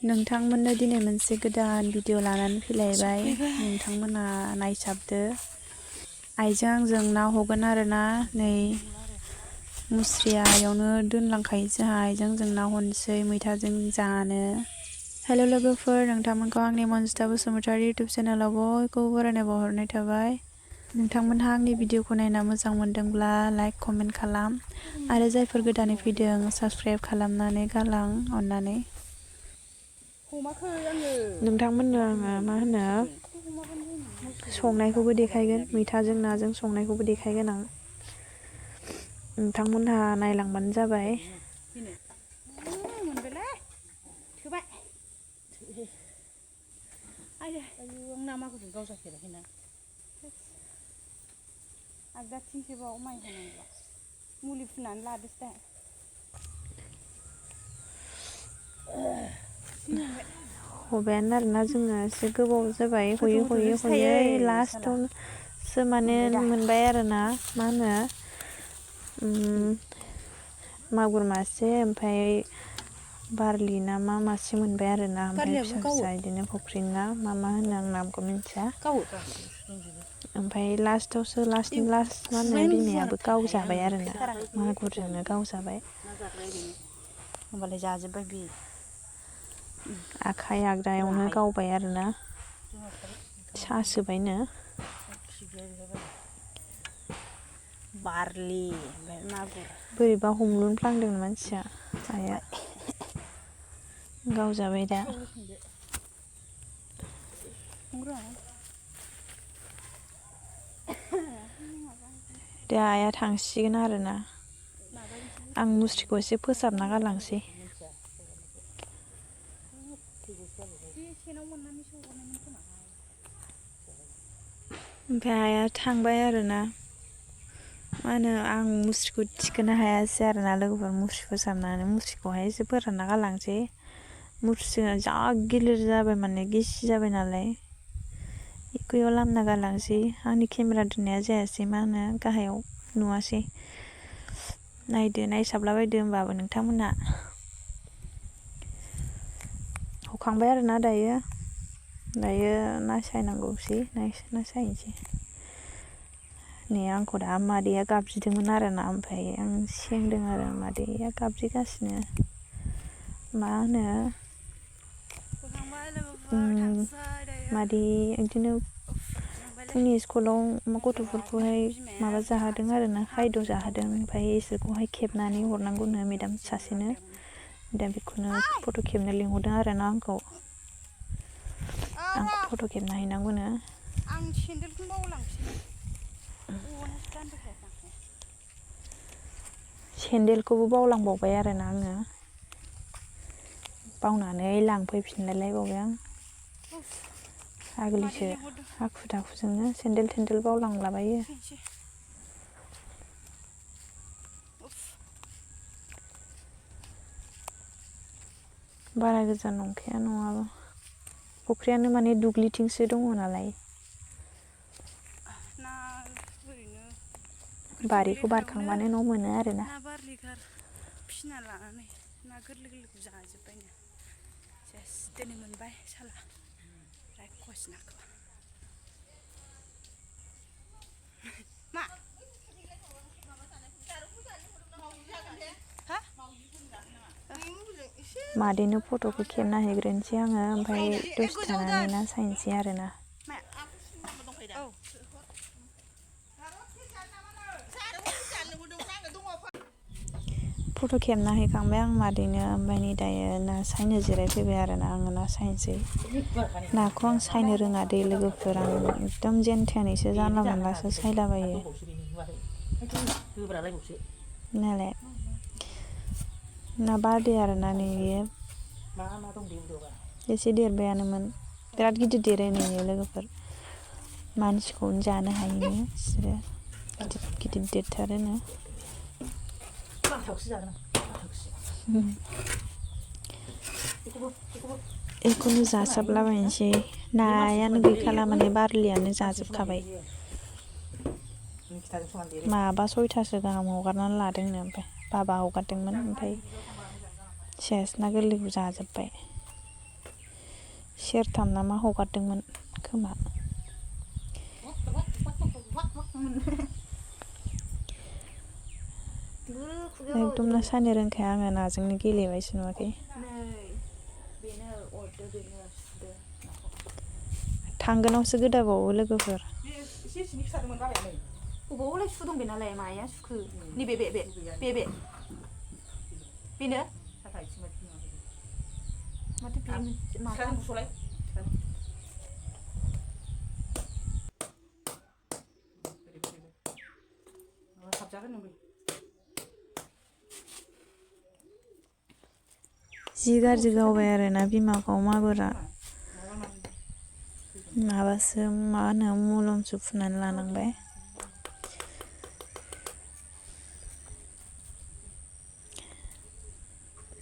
नोंथांमोननो दिनै मोनसे गोदान भिडिअ लानानै फैलायबाय नोंथांमोना नायसाबदो आइजों आंजों ना हगोन आरोना नै मुस्रिया इयावनो दोनलांखायो जोंहा आइजों जों ना हनोसै मैथाजों जानो हेल' लोगोफोर नोंथांमोनखौ आंनि मनजिता बसुमतारी इउटुब चेनेलाव बयखौबो बरायनाय बावहरनाय थाबाय नोंथांमोनहा आंनि भिडिअखौ नायना मोजां मोनदोंब्ला लाइक कमेन्ट खालाम आरो जायफोर गोदानै फैदों साबस्क्राइब खालामनानै गालां अननानै नोंथांमोननो आङो मा होनो संनायखौबो देखायगोन मैथाजों नाजों संनायखौबो देखायगोन आं नोंथांमोनहा नायलांबानो जाबाय आगदाथिंसेबाव माइ होनांगौ मुलि फुनानै लादोसो दा हबायानो आरोना जोङो एसे गोबाव जाबाय हयै लास्टावसो माने मोनबाय आरोना मा होनो मागुर मासे ओमफ्राय बारलि ना मा मासे मोनबाय आरोना ओमफ्राय फिसा फिसा बिदिनो फुख्रिनि ना मा होनो आं नामखौ मिन्थिया ओमफ्राय लास्टावसो लास्ट मा होनो बिमायाबो गावजाबाय आरोना मागुरजोंनो गावजाबाय होमबालाय जाजोब्बाय बे आखाइ आगदायावनो गावबाय आरोना सासोबायनो बारलि ओमफ्राय मागुर बोरैबा हमलुनफ्लांदों मानसिया आइया गावजाबाय दा दा आइया थांसिगोन आरोना आं मुस्रिखौ एसे फोसाबना गालांसै ओमफ्राय आइया थांबाय आरोना मा होनो आं मुस्रिखौ थिखोनो हायासै आरोना लोगोफोर मुस्रि फोसाबनानै मुस्रिखौहाय एसे फोरानना गालांसै मुस्रिया जा गिलिर जाबाय माने गिसि जाबाय नालाय बेखौ इयाव लामना गालांसै आंनि केमेरा दोननाया जायासै मा होनो गाहायाव नुवासै नायदो नायसाबलाबायदो होमबाबो नोंथांमोनहा हखांबाय आरोना दायो ना सायनांगौसै ना सायनोसै नै आंखौ दा मादैया गाबज्रिदोंमोन आरोना ओमफ्राय आं सेंदों आरो मादैया गाबज्रिगासिनो मा होनो मादै बिदिनो फुंनि स्कुलाव गथ'फोरखौहाय माबा जाहोदों आरोना खायद' जाहोदों ओमफ्राय इसोरखौहाय खेबनानै हरनांगौनो मेदाम सासेनो दा बेखौनो फट' खेबनो लिंहरदों आरोना आंखौ फट' खेबना हैनांगौनो आं सेन्देलखौनो बावलांसै सेन्देलखौबो बावलांबावबाय आरोना आङो बावनानै लांफैफिनलायलायबावबाय आं आगोलिसो हाखु दाखुजोंनो सेन्देल बावलांलाबायो बारा गोजान नंखाया नङाबा फुख्रियानो माने दुब्लिथिंसो दङ नालाय बारिखौ बारखांबानो न' मोनो आरोना ना बारलिगार फिना लानानै ना गोरलै गोरलैखौ जाजोब्बायनो सेस दिनै मोनबाय साला रायखस नाखौ मा मादैनो फट'खौ खेबना हैग्रोनोसै आङो ओमफ्राय दसे थानानै ना सायनोसै आरोना फट' खेबना हैखांबाय आं मादैनो ओमफ्राय नै दायो ना सायनो जिरायफैबाय आरोना आङो ना सायनोसै नाखौ आं सायनो रोङा दे लोगोफोर आं एकदम जेन थेनैसो जानला मोनलासो सायलाबायो नालाय ना बारलि आरोना नै बेयो एसे देरबायानोमोन बिराद गिदिर देरो नै लोगोफोर मानसिखौनो जानो हायो बिसोरो गिदिर देरथारोनो बेखौनो जासाबलाबायनोसै नायानो गैखाला माने बारलियानो जाजोबखाबाय माबा 6थासो गाहाम हगारनानै लादोंनो ओमफ्राय बाबा हगारदोंमोन ओमफ्राय सेस ना गोरलैखौ जाजोब्बाय सेरथाम ना मा हगारदोंमोन खोमा एकदम ना सायनो रोंखाया आङो नाजोंनो गेलेबायसो नुवाखै थांगोनावसो गोदाबावो लोगोफोर एसे सिनि फिसादोंमोन बाबायानो अबावलाय सु दं बेनालाय माया सुखो नैबे बे बेनो माथो बे माथो बुसलाय साबजागोन नोंबो जि गाज्रि गावबाय आरोना बिमाखौ मागुरा माबासो मा होनो मलमसो फुननानै लानांबाय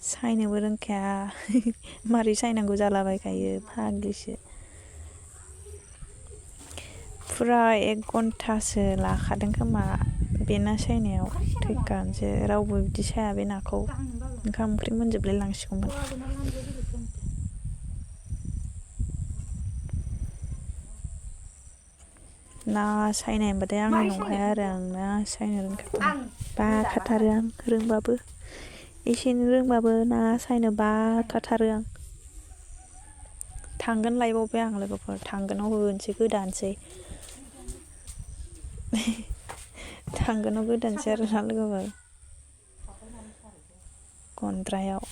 सायनोबो रोंखाया मारै सायनांगौ जालाबायखायो फाग्लिसो फुरा 1 घन्टासो लाखादों खोमा बे ना सायनायाव थैखागोनसो रावबो बिदि साया बे नाखौ ओंखाम ओंख्रि मोनजोबलाय लांसिगौमोन ना सायनाय होनबाथाय आंनि नंखाया आरो आं ना सायनो रोंखाया बाखाथारो आं रोंबाबो एसे एनै रोंबाबो ना सायनो बाखाथारो आं थांगोन लायबावबाय आं लोगोफोर थांगोनाव होनोसै गोदानोसै थांगोनाव गोदानोसै आरोना लोगोफोर गन्द्रायाव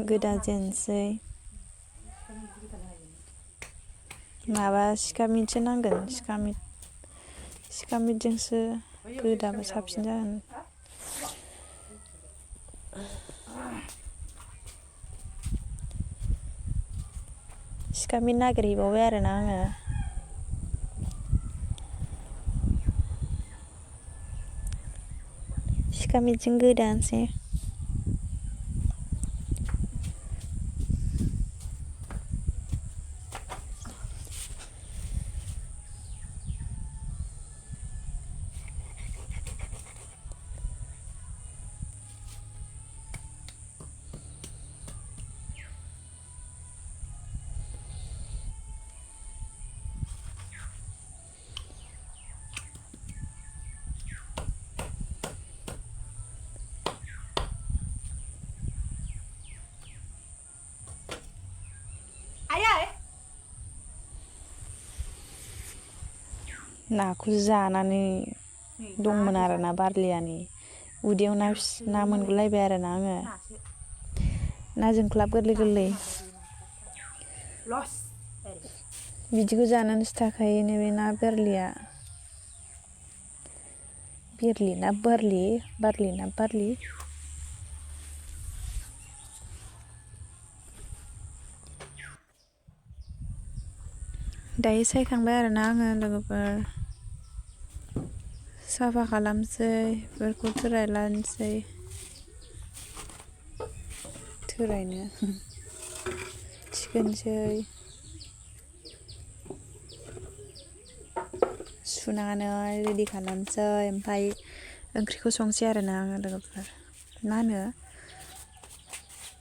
गोदाजेनसै माबा सिखामिदसो नांगोन सिखामिदजोंसो गोदाबा साबसिन जागोन सिखामिद नागिरहैबावबाय आरोना आङो सिखामिदजों गोदानोसै नाखौ जानानै दंमोन आरोना बारलियानि उदैयाव ना मोनगुलायबाय आरोना आङो ना जोंख्लाब गोरलै गोरलै बिदिखौ जानोसो थाखायो नैबे ना बारलिया बिरलि ना बारलि ना बारलि दायो सायखांबाय आरोना आङो लोगोफोर साफा खालामसै बेफोरखौ थोरायलानोसै थोरायनो थिखोनसै सुनानै रेडि खालामसै ओमफ्राय ओंख्रिखौ संसै आरोना आङो लोगोफोर मा होनो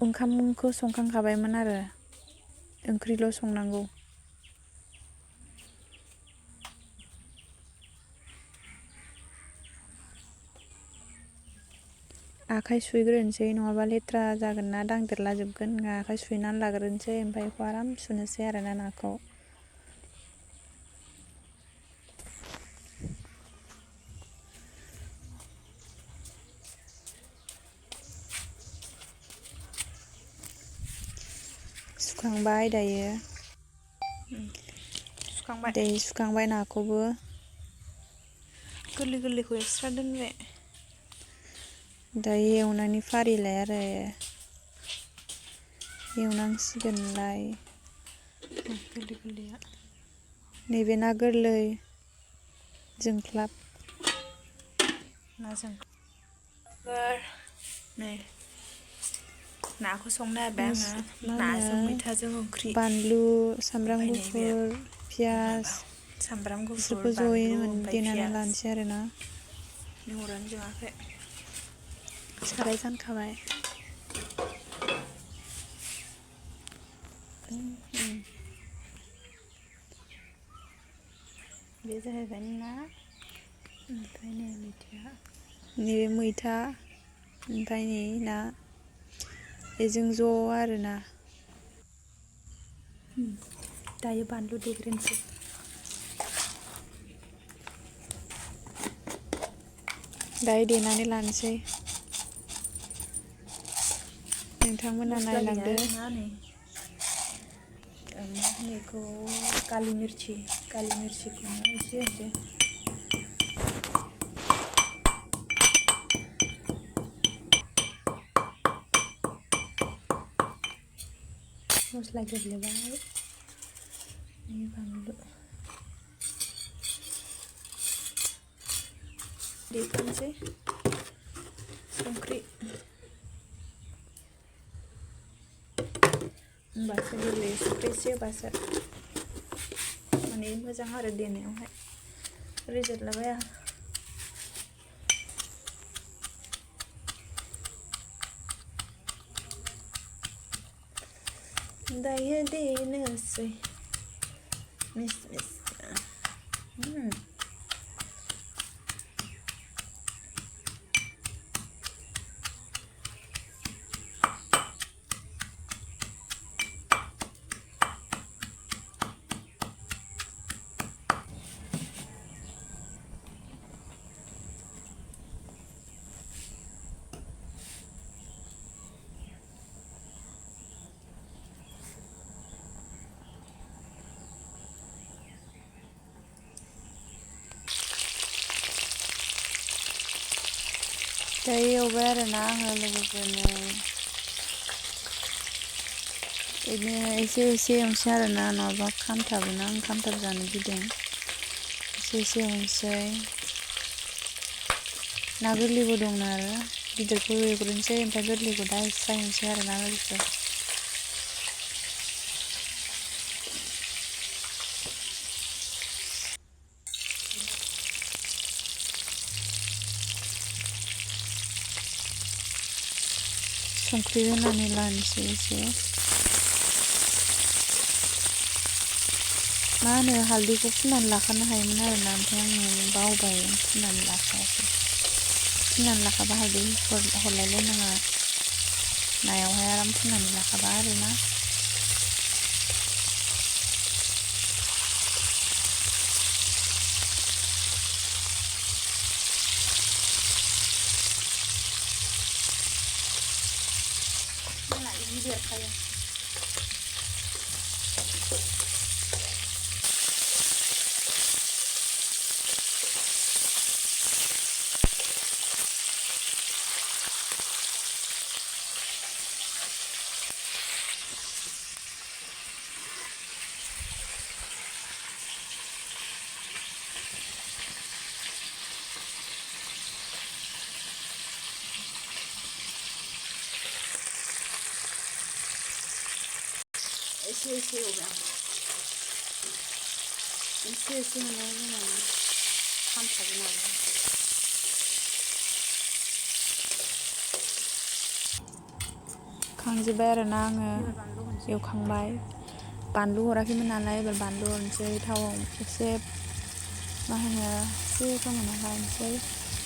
ओंखामखौ संखांखाबायमोन आरो ओंख्रिल' संनांगौ आखाइ सुग्रोनोसै नङाबा लेथ्रा जागोन ना दांदेरला जोबगोन आखाइ सुनानै लाग्रोनोसै ओमफ्राय बेखौ आराम सुनोसै आरोना नाखौ सुखांबाय दायो सुखांबाय नाखौबो गोरलै गोरलैखौ एक्सट्रा दोनबाय दायो एवनायनि फारिलाय आरो एवनांसिगोनलाय गोरलै गोरलैया नैबे ना गोरलै जोंख्लाब ना जोंख्लाब नै नाखौ संनो नागिरबाय आङो नाजों मैथाजों ओंख्रि बानलु सामब्राम ओमफ्राय नैबे गुफुर पियास सामब्राम गुफुर बिसोरखौ जयै बानलु माने ओमफ्राय देनानै पियास लानोसै आरोना अरानो जोङाखै साराय जानखाबाय बे जाहैबाय ना ओमफ्राय नै मैथाया नैबे मैथा ओमफ्राय नै ना बेजों ज' आरोना दायो बानलु देग्रोनोसै दायो देनानै लानोसै नोंथांमोना मस्ला गैया नायलांदो मा होनो बेखौ कालि मिरचिखौनो एसे होनोसै मस्ला गेब्लेबाय बानलु देखानोसै संख्रि होमबासो गेब्लेयो संख्रि एसे होबासो माने मोजां आरो देनायावहाय रेजेदलाबाया दायो देनोसै मिस दायो एवबाय आरोना आङो लोगोफोरनो बिदिनो एसे एवनोसै आरोना नङाबा खामथाबोना आं खामथाब जानो गिदों एसे एवनोसै ना गोरलैबो दं आरो गिदिरखौ एवग्रोनोसै ओमफ्राय गोरलैखौ दा एक्सट्रा एवनोसै आरोना लोगोफोर संख्रि होनानै लानोसै एसे मा होनो हालदैखौ फुननानै लाखानो हायोमोन आरोना ओमफ्राय आङो बावबाय फुननानै लाखायासै फुननानै लाखाबा हालदै हरलायलायनाङा नायावहाय आराम फुननानै लाखाबा आरोना बेरखायो एसे एवबाय आं एसे होनानै जोङो खामथाबो नालाय खांजोब्बाय आरोना आङो एवखांबाय बानलु हराखैमोन नालाय एबार बानलु हरनोसै थावआव एसे मा होनो एसे फोमोनना लानोसै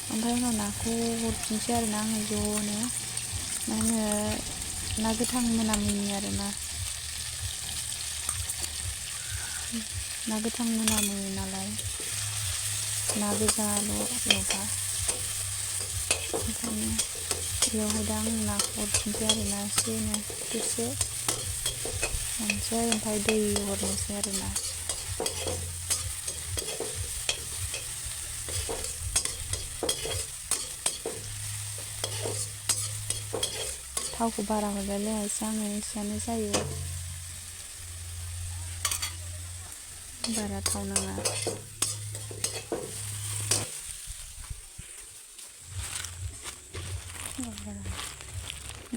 ओमफ्राय उनाव नाखौ हरफिनसै आरोना आङो ज'नो मा होनो ना गोथां मोनामैनि आरोना ना गोथां मोनामो नालाय ना गोजाल' एवबा ओंखायनो बेयावहाय दा आं नाखौ हरफिनसै आरोना एसेनो दसे ओमफ्राय दै हरनोसै आरोना थावखौ बारा हरलायलायासै आङो एसेयानो जायो बारा थाव नाङा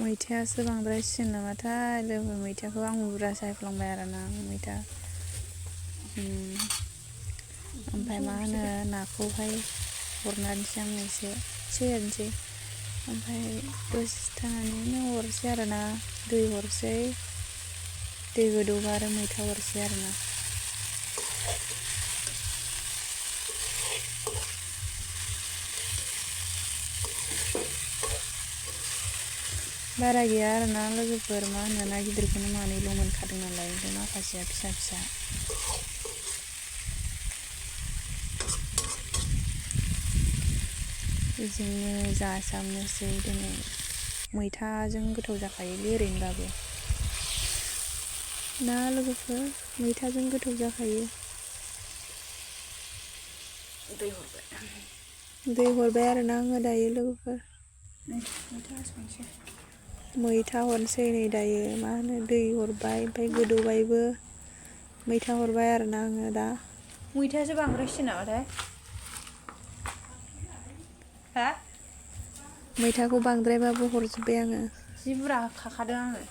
मैथायासो बांद्रायसिन नामाथाय लोगो मैथाखौ आं बुरजा सायफ्लांबाय आरोना मैथा ओमफ्राय मा होनो नाखौहाय हरनानैसै आं एसे एरनोसै ओमफ्राय दसे थानानैनो हरसै आरोना दै हरसै दै गोदौबा आरो मैथा हरसै आरोना बारा गैया आरोना लोगोफोर मा होनो ना गिदिरखौनो मानैल' मोनखादों नालाय ओमफ्राय माखासेया फिसा फिसा बेजोंनो जासाबनोसै दिनै मैथाजों गोथाव जाखायोलै ओरैनोबाबो ना लोगोफोर मैथाजों गोथाव जाखायो दै हरबाय आरोना आङो दायो लोगोफोर मैथा हरनोसै नै दायो मा होनो दै हरबाय ओमफ्राय गोदौबायबो मैथा हरबाय आरोना आङो दा मैथायासो बांद्रायसिन नामाथाय हा मैथाखौ बांद्रायबाबो हरजोब्बाय आङो जि बुरजा खाखादों आङो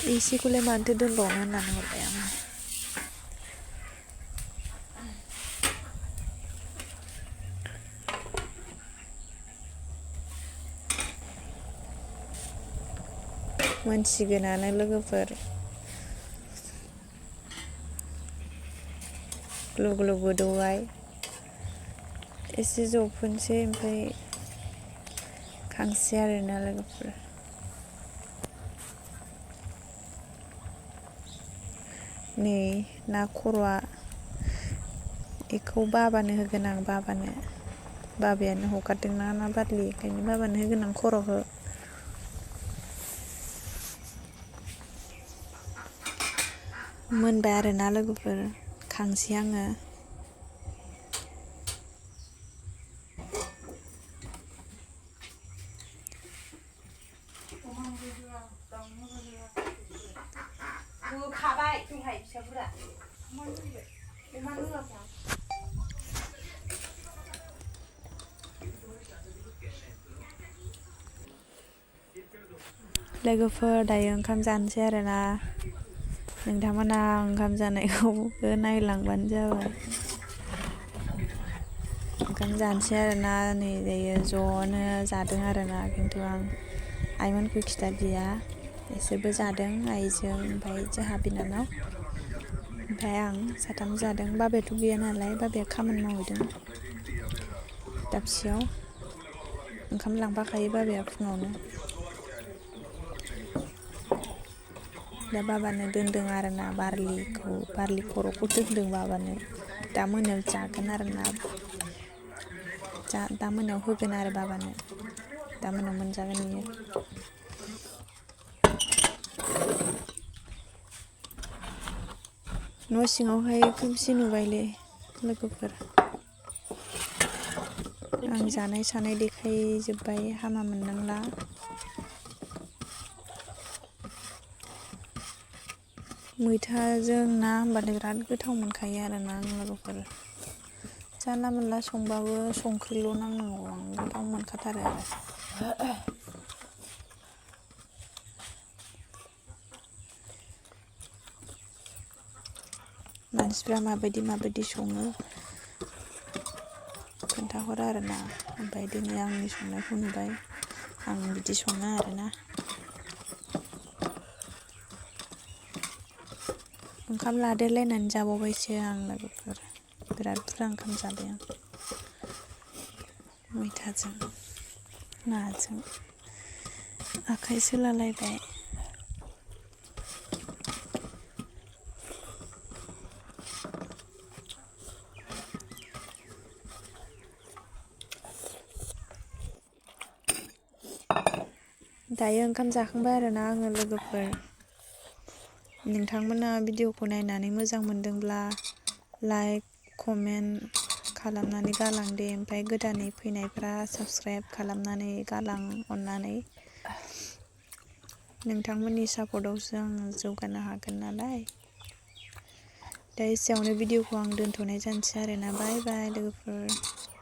एसेखौलाय मानोथो दोनबावनो होननानै हरबाय आङो मोनसिगोनानो लोगोफोर ग्लब ग्लब गोदौबाय एसे जबहोनोसै ओमफ्राय खांसै आरोना लोगोफोर नै ना खर'आ बेखौ बाबानो होगोन आं बाबायानो हगारदोंना ना बारलि ओंखायनो बाबानो होगोन आं खर'खौ मोनबाय आरोना लोगोफोर खांसै आङो खाबाय दहाय फिसाफोरा लोगोफोर दायो ओंखाम जानोसै आरोना नोंथांमोना ओंखाम जानायखौबो नायलांबानो जाबाय ओंखाम जानोसै आरोना नै दायो ज'नो जादों आरोना खिन्थु आं आइमोनखौ खिथादिया बिसोरबो जादों आइजों ओमफ्राय जोंहा बिनानाव ओमफ्राय आं साथाम जादों बाबायाथ' गैया नालाय बाबाया खामानि मावहैदों दाबसेयाव ओंखाम लांफाखायो बाबाया फुङावनो दा बाबानो दोनदों आरोना बारलि खर'खौ दोनदों बाबानो दा मोनायाव जागोन आरोना दा मोनायाव होगोन आरो बाबानो दा मोनायाव मोनजागोन बियो न' सिङावहाय खोमसि नुबायलै लोगोफोर आं जानाय सानाय देखायजोब्बाय हामा मोननांला मैथाजों ना होनबाथाय बिराद गोथाव मोनखायो आरोना आं लोगोफोर जानला मोनला संबाबो संख्रिल' नांनांगौ आं गोथाव मोनखाथारो आरो मानसिफ्रा माबायदि सङो खोन्थाहर आरोना ओमफ्राय दिनै आंनि संनायखौ नुबाय आं बिदि सङो आरोना ओंखाम लादेरलायनानै जाबावबायसो आं लोगोफोर बिराद बुरजा ओंखाम जाबाय आं मैथाजों नाजों आखाइ सोलालायबाय दायो ओंखाम जाखांबाय आरोना आङो लोगोफोर नोंथांमोना भिडिअखौ नायनानै मोजां मोनदोंब्ला लाइक कमेन्ट खालामनानै गालांदे ओमफ्राय गोदानै फैनायफ्रा साबस्क्राइब खालामनानै गालां अननानै नोंथांमोननि सापर्टआवसो आङो जौगानो हागोन नालाय दा एसेयावनो भिडिअखौ आं दोनथ'नाय जानोसै आरोना बाय बाय लोगोफोर